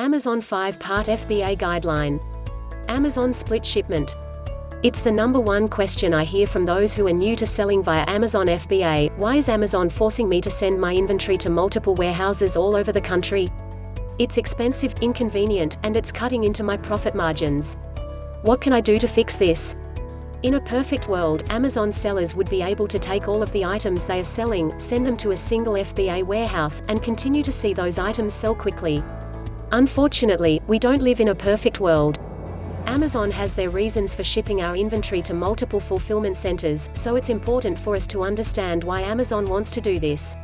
Amazon 5-part FBA guideline. Amazon split shipment. It's the number one question I hear from those who are new to selling via Amazon FBA. Why is Amazon forcing me to send my inventory to multiple warehouses all over the country? It's expensive, inconvenient, and it's cutting into my profit margins. What can I do to fix this? In a perfect world, Amazon sellers would be able to take all of the items they are selling, send them to a single FBA warehouse, and continue to see those items sell quickly. Unfortunately, we don't live in a perfect world. Amazon has their reasons for shipping our inventory to multiple fulfillment centers, so it's important for us to understand why Amazon wants to do this.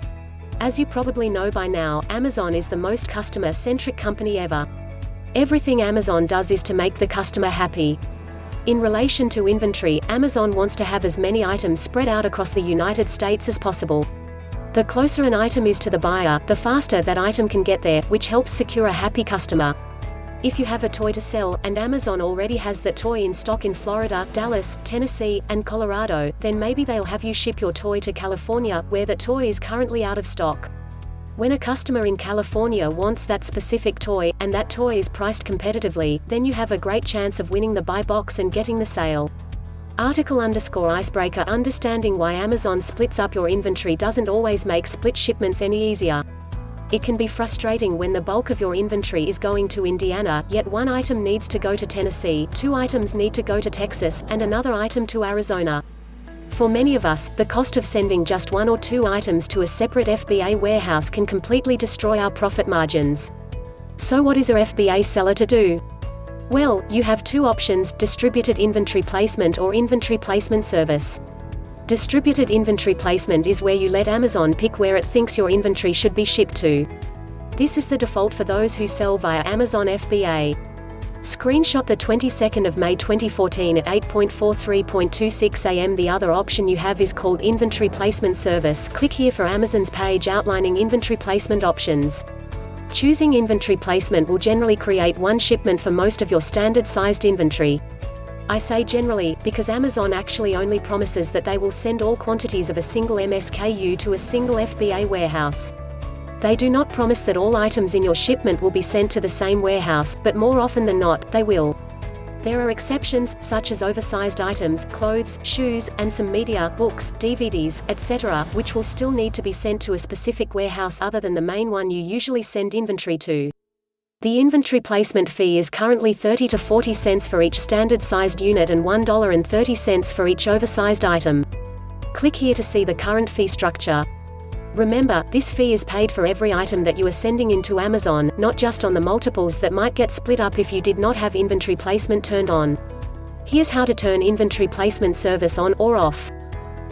As you probably know by now, Amazon is the most customer-centric company ever. Everything Amazon does is to make the customer happy. In relation to inventory, Amazon wants to have as many items spread out across the United States as possible. The closer an item is to the buyer, the faster that item can get there, which helps secure a happy customer. If you have a toy to sell, and Amazon already has that toy in stock in Florida, Dallas, Tennessee, and Colorado, then maybe they'll have you ship your toy to California, where the toy is currently out of stock. When a customer in California wants that specific toy, and that toy is priced competitively, then you have a great chance of winning the buy box and getting the sale. _icebreaker Understanding why Amazon splits up your inventory doesn't always make split shipments any easier. It can be frustrating when the bulk of your inventory is going to Indiana, yet one item needs to go to Tennessee, two items need to go to Texas, and another item to Arizona. For many of us, the cost of sending just one or two items to a separate FBA warehouse can completely destroy our profit margins. So what is a FBA seller to do? Well, you have two options: distributed inventory placement or inventory placement service. Distributed inventory placement is where you let Amazon pick where it thinks your inventory should be shipped to. This is the default for those who sell via Amazon FBA. Screenshot the 22nd of May 2014 at 8:43.26 am. The other option you have is called inventory placement service. Click here for Amazon's page outlining inventory placement options. Choosing inventory placement will generally create one shipment for most of your standard-sized inventory. I say generally, because Amazon actually only promises that they will send all quantities of a single MSKU to a single FBA warehouse. They do not promise that all items in your shipment will be sent to the same warehouse, but more often than not, they will. There are exceptions, such as oversized items, clothes, shoes, and some media, books, DVDs, etc., which will still need to be sent to a specific warehouse other than the main one you usually send inventory to. The inventory placement fee is currently 30 to 40 cents for each standard-sized unit and $1.30 for each oversized item. Click here to see the current fee structure. Remember, this fee is paid for every item that you are sending into Amazon, not just on the multiples that might get split up if you did not have inventory placement turned on. Here's how to turn inventory placement service on or off.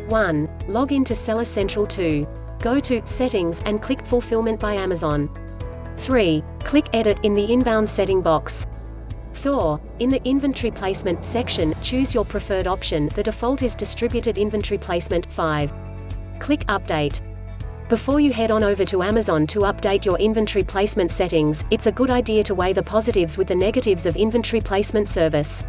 1. Log in to Seller Central. 2. Go to Settings and click Fulfillment by Amazon. 3. Click Edit in the inbound setting box. 4. In the Inventory Placement section, choose your preferred option. The default is Distributed Inventory Placement. 5. Click Update. Before you head on over to Amazon to update your inventory placement settings, it's a good idea to weigh the positives with the negatives of inventory placement service.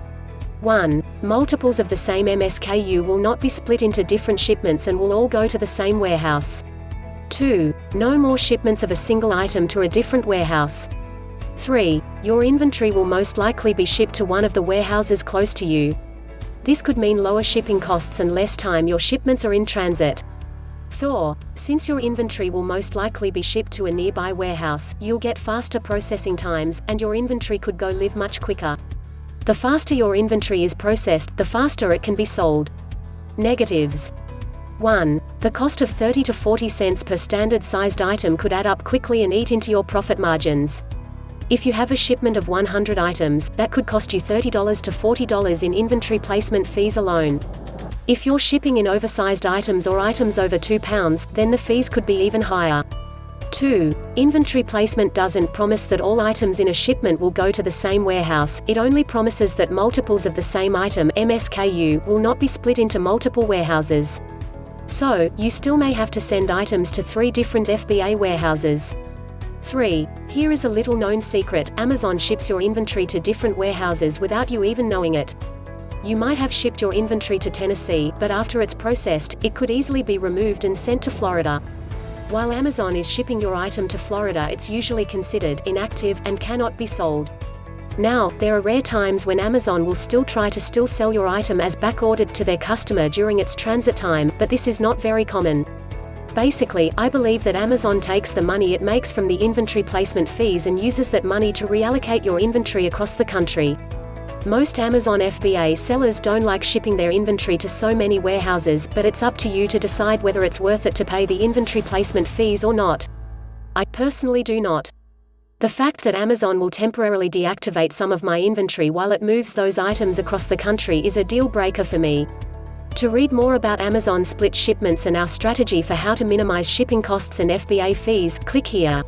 1. Multiples of the same MSKU will not be split into different shipments and will all go to the same warehouse. 2. No more shipments of a single item to a different warehouse. 3. Your inventory will most likely be shipped to one of the warehouses close to you. This could mean lower shipping costs and less time your shipments are in transit. 4. Since your inventory will most likely be shipped to a nearby warehouse, you'll get faster processing times, and your inventory could go live much quicker. The faster your inventory is processed, the faster it can be sold. Negatives. 1. The cost of 30 to 40 cents per standard-sized item could add up quickly and eat into your profit margins. If you have a shipment of 100 items, that could cost you $30 to $40 in inventory placement fees alone. If you're shipping in oversized items or items over 2 pounds, then the fees could be even higher. 2. Inventory placement doesn't promise that all items in a shipment will go to the same warehouse. It only promises that multiples of the same item, MSKU, will not be split into multiple warehouses. So, you still may have to send items to 3 different FBA warehouses. 3. Here is a little known secret: Amazon ships your inventory to different warehouses without you even knowing it. You might have shipped your inventory to Tennessee, but after it's processed, it could easily be removed and sent to Florida. While Amazon is shipping your item to Florida, it's usually considered inactive and cannot be sold. Now, there are rare times when Amazon will still try to sell your item as back-ordered to their customer during its transit time, but this is not very common. Basically, I believe that Amazon takes the money it makes from the inventory placement fees and uses that money to reallocate your inventory across the country. Most Amazon FBA sellers don't like shipping their inventory to so many warehouses, but it's up to you to decide whether it's worth it to pay the inventory placement fees or not. I personally do not. The fact that Amazon will temporarily deactivate some of my inventory while it moves those items across the country is a deal breaker for me. To read more about Amazon split shipments and our strategy for how to minimize shipping costs and FBA fees, click here.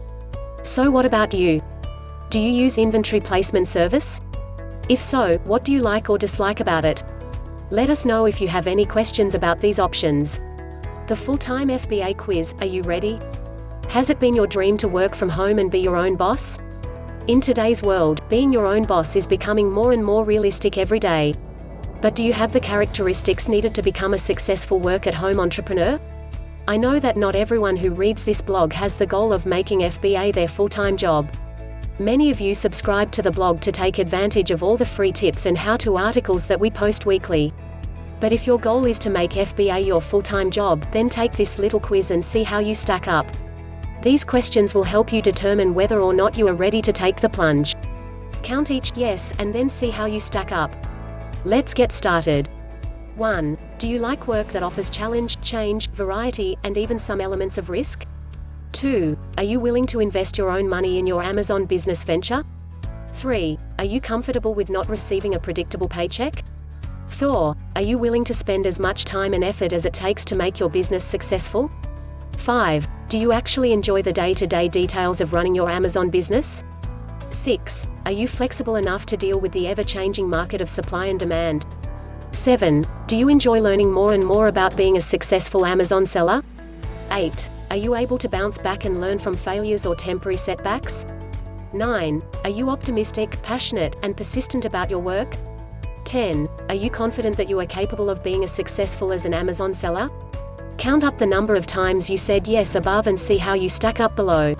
So what about you? Do you use inventory placement service? If so, what do you like or dislike about it? Let us know if you have any questions about these options. The full-time FBA quiz, are you ready? Has it been your dream to work from home and be your own boss? In today's world, being your own boss is becoming more and more realistic every day. But do you have the characteristics needed to become a successful work-at-home entrepreneur? I know that not everyone who reads this blog has the goal of making FBA their full-time job. Many of you subscribe to the blog to take advantage of all the free tips and how-to articles that we post weekly. But if your goal is to make FBA your full-time job, then take this little quiz and see how you stack up. These questions will help you determine whether or not you are ready to take the plunge. Count each yes, and then see how you stack up. Let's get started. 1. Do you like work that offers challenge, change, variety, and even some elements of risk? 2. Are you willing to invest your own money in your Amazon business venture? 3. Are you comfortable with not receiving a predictable paycheck? 4. Are you willing to spend as much time and effort as it takes to make your business successful? 5. Do you actually enjoy the day-to-day details of running your Amazon business? 6. Are you flexible enough to deal with the ever-changing market of supply and demand? 7. Do you enjoy learning more and more about being a successful Amazon seller? 8. Are you able to bounce back and learn from failures or temporary setbacks? 9. Are you optimistic, passionate, and persistent about your work? 10. Are you confident that you are capable of being as successful as an Amazon seller? Count up the number of times you said yes above and see how you stack up below.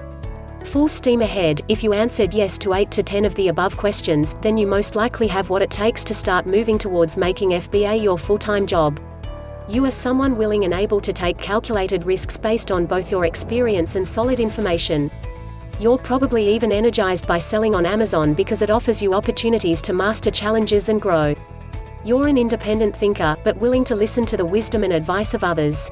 Full steam ahead. If you answered yes to 8 to 10 of the above questions, then you most likely have what it takes to start moving towards making FBA your full-time job. You are someone willing and able to take calculated risks based on both your experience and solid information. You're probably even energized by selling on Amazon because it offers you opportunities to master challenges and grow. You're an independent thinker, but willing to listen to the wisdom and advice of others.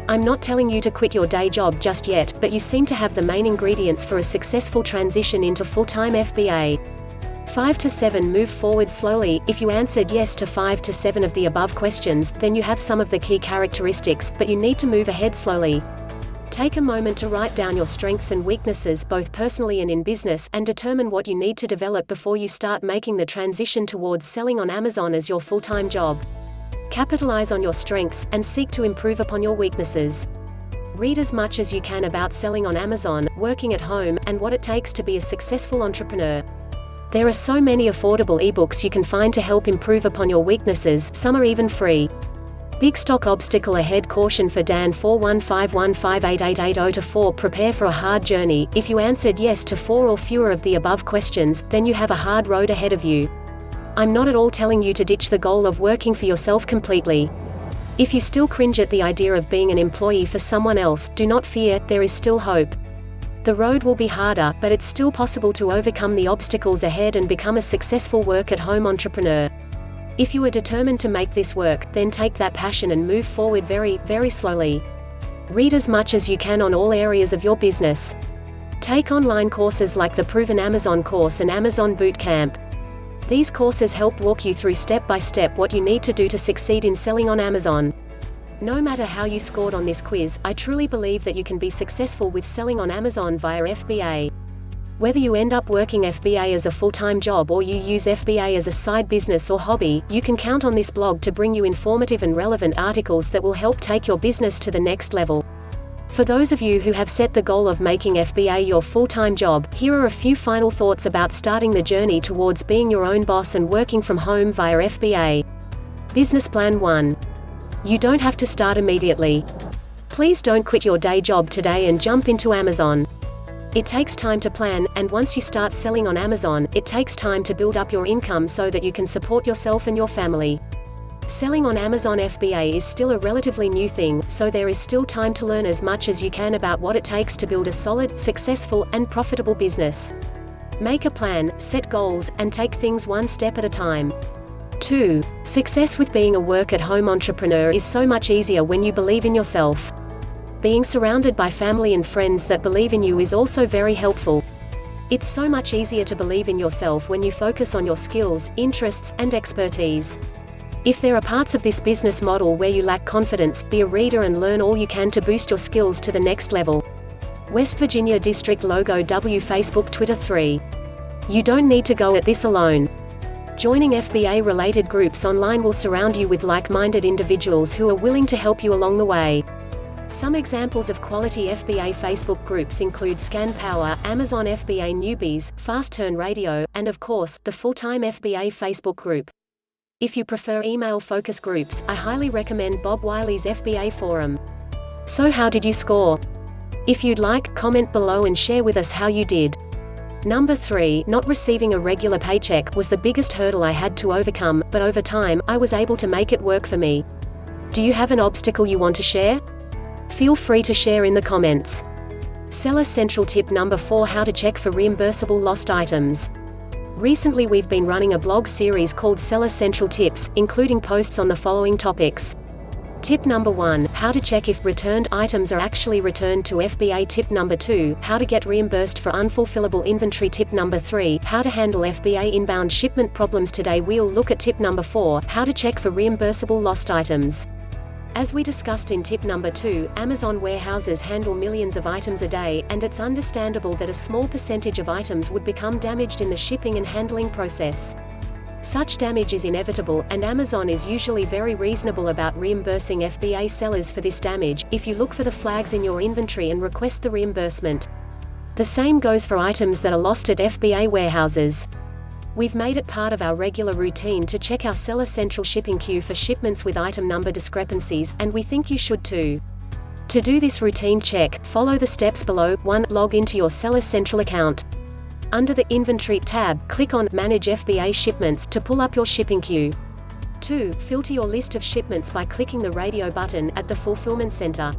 I'm not telling you to quit your day job just yet, but you seem to have the main ingredients for a successful transition into full-time FBA. 5 to 7. Move forward slowly. If you answered yes to 5 to 7 of the above questions, then you have some of the key characteristics, but you need to move ahead slowly. Take a moment to write down your strengths and weaknesses, both personally and in business, and determine what you need to develop before you start making the transition towards selling on Amazon as your full-time job. Capitalize on your strengths, and seek to improve upon your weaknesses. Read as much as you can about selling on Amazon, working at home, and what it takes to be a successful entrepreneur. There are so many affordable ebooks you can find to help improve upon your weaknesses, some are even free. Big stock obstacle ahead. Caution for Dan 4151588880-4. Prepare for a hard journey. If you answered yes to 4 or fewer of the above questions, then you have a hard road ahead of you. I'm not at all telling you to ditch the goal of working for yourself completely. If you still cringe at the idea of being an employee for someone else, do not fear, there is still hope. The road will be harder, but it's still possible to overcome the obstacles ahead and become a successful work-at-home entrepreneur. If you are determined to make this work, then take that passion and move forward very, very slowly. Read as much as you can on all areas of your business. Take online courses like the Proven Amazon course and Amazon Bootcamp. These courses help walk you through step by step what you need to do to succeed in selling on Amazon. No matter how you scored on this quiz, I truly believe that you can be successful with selling on Amazon via FBA. Whether you end up working FBA as a full-time job or you use FBA as a side business or hobby, you can count on this blog to bring you informative and relevant articles that will help take your business to the next level. For those of you who have set the goal of making FBA your full-time job, here are a few final thoughts about starting the journey towards being your own boss and working from home via FBA. Business Plan 1. You don't have to start immediately. Please don't quit your day job today and jump into Amazon. It takes time to plan, and once you start selling on Amazon, it takes time to build up your income so that you can support yourself and your family. Selling on Amazon FBA is still a relatively new thing, so there is still time to learn as much as you can about what it takes to build a solid, successful, and profitable business. Make a plan, set goals, and take things one step at a time. 2. Success with being a work-at-home entrepreneur is so much easier when you believe in yourself. Being surrounded by family and friends that believe in you is also very helpful. It's so much easier to believe in yourself when you focus on your skills, interests, and expertise. If there are parts of this business model where you lack confidence, be a reader and learn all you can to boost your skills to the next level. West Virginia District Logo W Facebook Twitter 3. You don't need to go at this alone. Joining FBA-related groups online will surround you with like-minded individuals who are willing to help you along the way. Some examples of quality FBA Facebook groups include Scan Power, Amazon FBA Newbies, Fast Turn Radio, and of course, the full-time FBA Facebook group. If you prefer email focus groups, I highly recommend Bob Wiley's FBA forum. So how did you score? If you'd like, comment below and share with us how you did. Number 3, not receiving a regular paycheck was the biggest hurdle I had to overcome, but over time, I was able to make it work for me. Do you have an obstacle you want to share? Feel free to share in the comments. Seller Central Tip Number 4, how to check for reimbursable lost items. Recently we've been running a blog series called Seller Central Tips, including posts on the following topics. Tip number 1, how to check if returned items are actually returned to FBA. Tip number 2, how to get reimbursed for unfulfillable inventory. Tip number 3, how to handle FBA inbound shipment problems. Today we'll look at tip number 4, how to check for reimbursable lost items. As we discussed in tip number 2, Amazon warehouses handle millions of items a day, and it's understandable that a small percentage of items would become damaged in the shipping and handling process. Such damage is inevitable, and Amazon is usually very reasonable about reimbursing FBA sellers for this damage, if you look for the flags in your inventory and request the reimbursement. The same goes for items that are lost at FBA warehouses. We've made it part of our regular routine to check our Seller Central shipping queue for shipments with item number discrepancies, and we think you should too. To do this routine check, follow the steps below. 1. Log into your Seller Central account. Under the Inventory tab, click on Manage FBA Shipments to pull up your shipping queue. 2. Filter your list of shipments by clicking the radio button at the Fulfillment Center.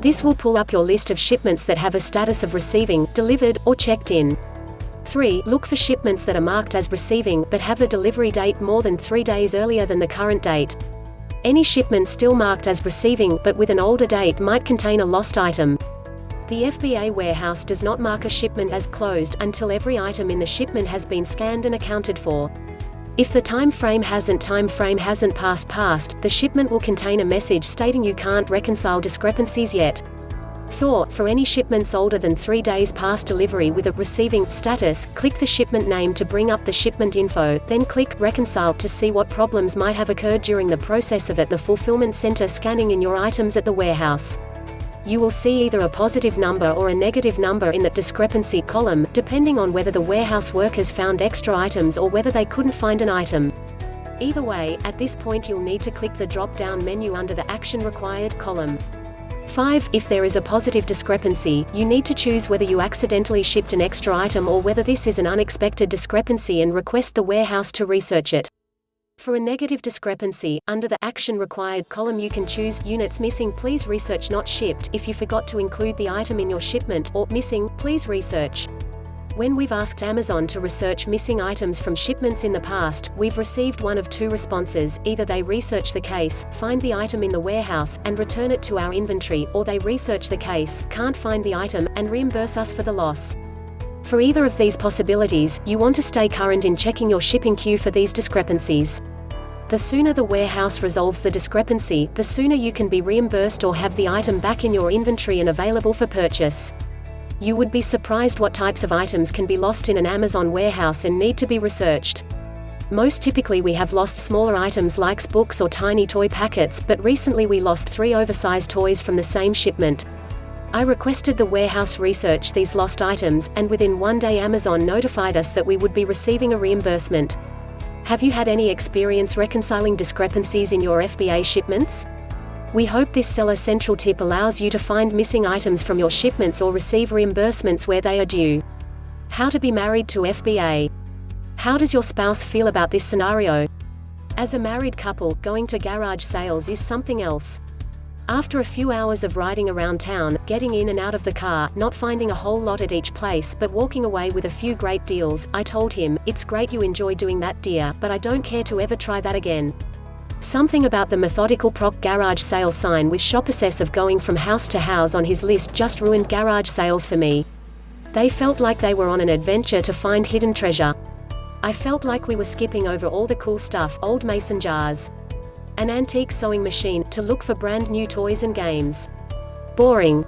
This will pull up your list of shipments that have a status of receiving, delivered, or checked in. 3. Look for shipments that are marked as receiving, but have a delivery date more than 3 days earlier than the current date. Any shipment still marked as receiving, but with an older date might contain a lost item. The FBA warehouse does not mark a shipment as closed until every item in the shipment has been scanned and accounted for. If the time frame hasn't passed, the shipment will contain a message stating you can't reconcile discrepancies yet. 4. For any shipments older than 3 days past delivery with a receiving status, click the shipment name to bring up the shipment info, then click Reconcile to see what problems might have occurred during the process of the fulfillment center scanning in your items at the warehouse. You will see either a positive number or a negative number in that discrepancy column, depending on whether the warehouse workers found extra items or whether they couldn't find an item. Either way, at this point you'll need to click the drop-down menu under the Action Required column. 5. If there is a positive discrepancy, you need to choose whether you accidentally shipped an extra item or whether this is an unexpected discrepancy and request the warehouse to research it. For a negative discrepancy, under the Action Required column you can choose Units Missing, please research not shipped if you forgot to include the item in your shipment, or Missing, please research. When we've asked Amazon to research missing items from shipments in the past, we've received one of 2 responses: either they research the case, find the item in the warehouse, and return it to our inventory, or they research the case, can't find the item, and reimburse us for the loss. For either of these possibilities, you want to stay current in checking your shipping queue for these discrepancies. The sooner the warehouse resolves the discrepancy, the sooner you can be reimbursed or have the item back in your inventory and available for purchase. You would be surprised what types of items can be lost in an Amazon warehouse and need to be researched. Most typically we have lost smaller items like books or tiny toy packets, but recently we lost 3 oversized toys from the same shipment. I requested the warehouse research these lost items, and within 1 day Amazon notified us that we would be receiving a reimbursement. Have you had any experience reconciling discrepancies in your FBA shipments? We hope this seller central tip allows you to find missing items from your shipments or receive reimbursements where they are due. How to be married to FBA. How does your spouse feel about this scenario? As a married couple, going to garage sales is something else. After a few hours of riding around town, getting in and out of the car, not finding a whole lot at each place but walking away with a few great deals, I told him, "It's great you enjoy doing that, dear, but I don't care to ever try that again." Something about the methodical proc garage sale sign with shop assess of going from house to house on his list just ruined garage sales for me. They felt like they were on an adventure to find hidden treasure. I felt like we were skipping over all the cool stuff, old mason jars, an antique sewing machine, to look for brand new toys and games. Boring.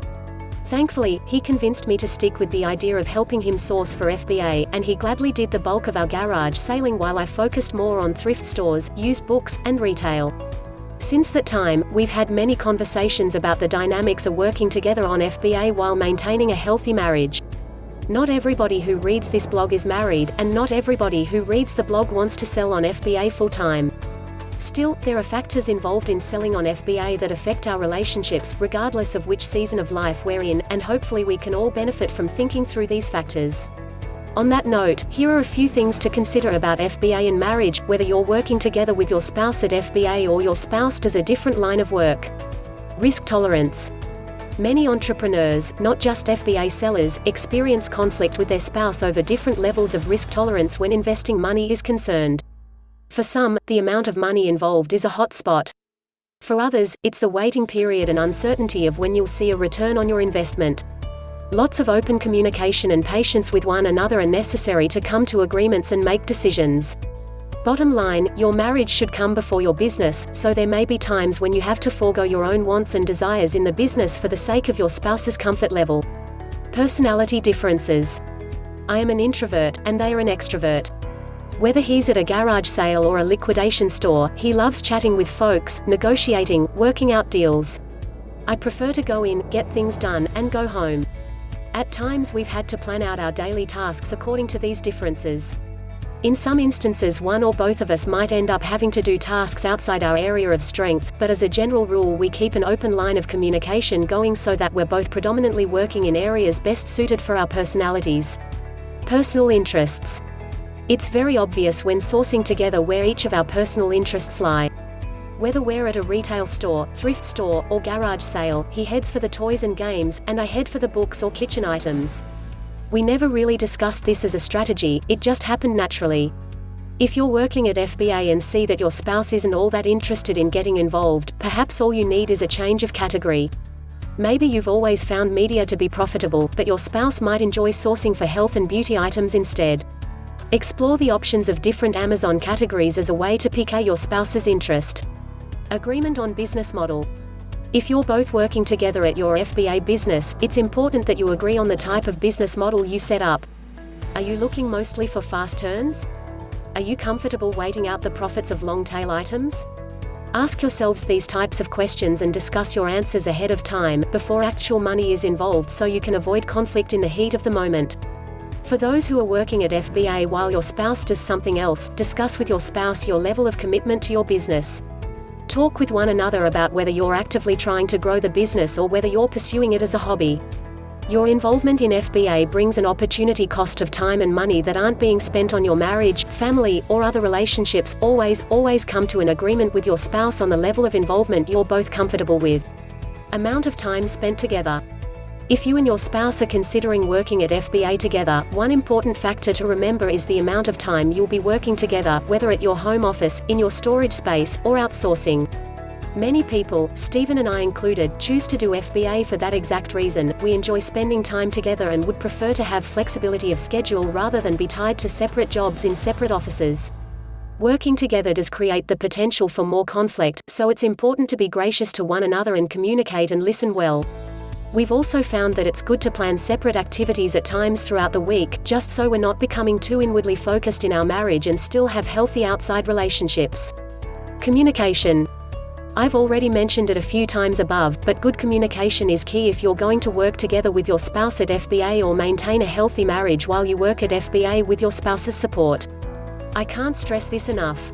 Thankfully, he convinced me to stick with the idea of helping him source for FBA, and he gladly did the bulk of our garage sailing while I focused more on thrift stores, used books, and retail. Since that time, we've had many conversations about the dynamics of working together on FBA while maintaining a healthy marriage. Not everybody who reads this blog is married, and not everybody who reads the blog wants to sell on FBA full-time. Still, there are factors involved in selling on FBA that affect our relationships, regardless of which season of life we're in, and hopefully we can all benefit from thinking through these factors. On that note, here are a few things to consider about FBA and marriage, whether you're working together with your spouse at FBA or your spouse does a different line of work. Risk tolerance. Many entrepreneurs, not just FBA sellers, experience conflict with their spouse over different levels of risk tolerance when investing money is concerned. For some, the amount of money involved is a hot spot. For others, it's the waiting period and uncertainty of when you'll see a return on your investment. Lots of open communication and patience with one another are necessary to come to agreements and make decisions. Bottom line, your marriage should come before your business, so there may be times when you have to forego your own wants and desires in the business for the sake of your spouse's comfort level. Personality differences. I am an introvert, and they are an extrovert. Whether he's at a garage sale or a liquidation store, he loves chatting with folks, negotiating, working out deals. I prefer to go in, get things done, and go home. At times we've had to plan out our daily tasks according to these differences. In some instances one or both of us might end up having to do tasks outside our area of strength, but as a general rule we keep an open line of communication going so that we're both predominantly working in areas best suited for our personalities. Personal interests. It's very obvious when sourcing together where each of our personal interests lie. Whether we're at a retail store, thrift store, or garage sale, he heads for the toys and games, and I head for the books or kitchen items. We never really discussed this as a strategy, it just happened naturally. If you're working at FBA and see that your spouse isn't all that interested in getting involved, perhaps all you need is a change of category. Maybe you've always found media to be profitable, but your spouse might enjoy sourcing for health and beauty items instead. Explore the options of different Amazon categories as a way to pique your spouse's interest. Agreement on business model. If you're both working together at your FBA business, it's important that you agree on the type of business model you set up. Are you looking mostly for fast turns? Are you comfortable waiting out the profits of long-tail items? Ask yourselves these types of questions and discuss your answers ahead of time, before actual money is involved, so you can avoid conflict in the heat of the moment. For those who are working at FBA while your spouse does something else, discuss with your spouse your level of commitment to your business. Talk with one another about whether you're actively trying to grow the business or whether you're pursuing it as a hobby. Your involvement in FBA brings an opportunity cost of time and money that aren't being spent on your marriage, family, or other relationships. Always come to an agreement with your spouse on the level of involvement you're both comfortable with. Amount of time spent together. If you and your spouse are considering working at FBA together, one important factor to remember is the amount of time you'll be working together, whether at your home office, in your storage space, or outsourcing. Many people, Stephen and I included, choose to do FBA for that exact reason. We enjoy spending time together and would prefer to have flexibility of schedule rather than be tied to separate jobs in separate offices. Working together does create the potential for more conflict, so it's important to be gracious to one another and communicate and listen well. We've also found that it's good to plan separate activities at times throughout the week, just so we're not becoming too inwardly focused in our marriage and still have healthy outside relationships. Communication. I've already mentioned it a few times above, but good communication is key if you're going to work together with your spouse at FBA or maintain a healthy marriage while you work at FBA with your spouse's support. I can't stress this enough.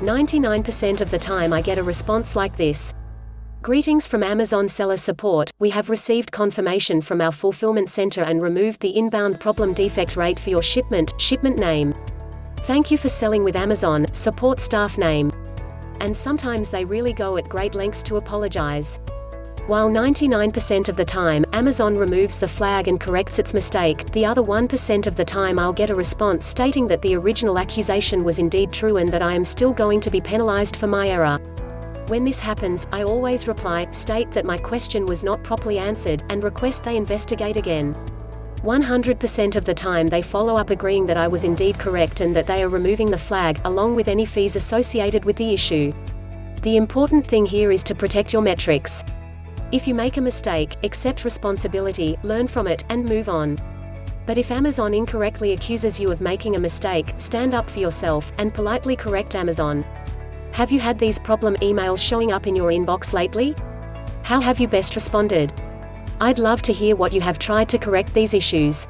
99% of the time I get a response like this. Greetings from Amazon Seller Support. We have received confirmation from our fulfillment center and removed the inbound problem defect rate for your shipment name. Thank you for selling with Amazon, support staff name. And sometimes they really go at great lengths to apologize. While 99% of the time, Amazon removes the flag and corrects its mistake, the other 1% of the time I'll get a response stating that the original accusation was indeed true and that I am still going to be penalized for my error. When this happens, I always reply, state that my question was not properly answered, and request they investigate again. 100% of the time they follow up agreeing that I was indeed correct and that they are removing the flag, along with any fees associated with the issue. The important thing here is to protect your metrics. If you make a mistake, accept responsibility, learn from it, and move on. But if Amazon incorrectly accuses you of making a mistake, stand up for yourself, and politely correct Amazon. Have you had these problem emails showing up in your inbox lately? How have you best responded? I'd love to hear what you have tried to correct these issues.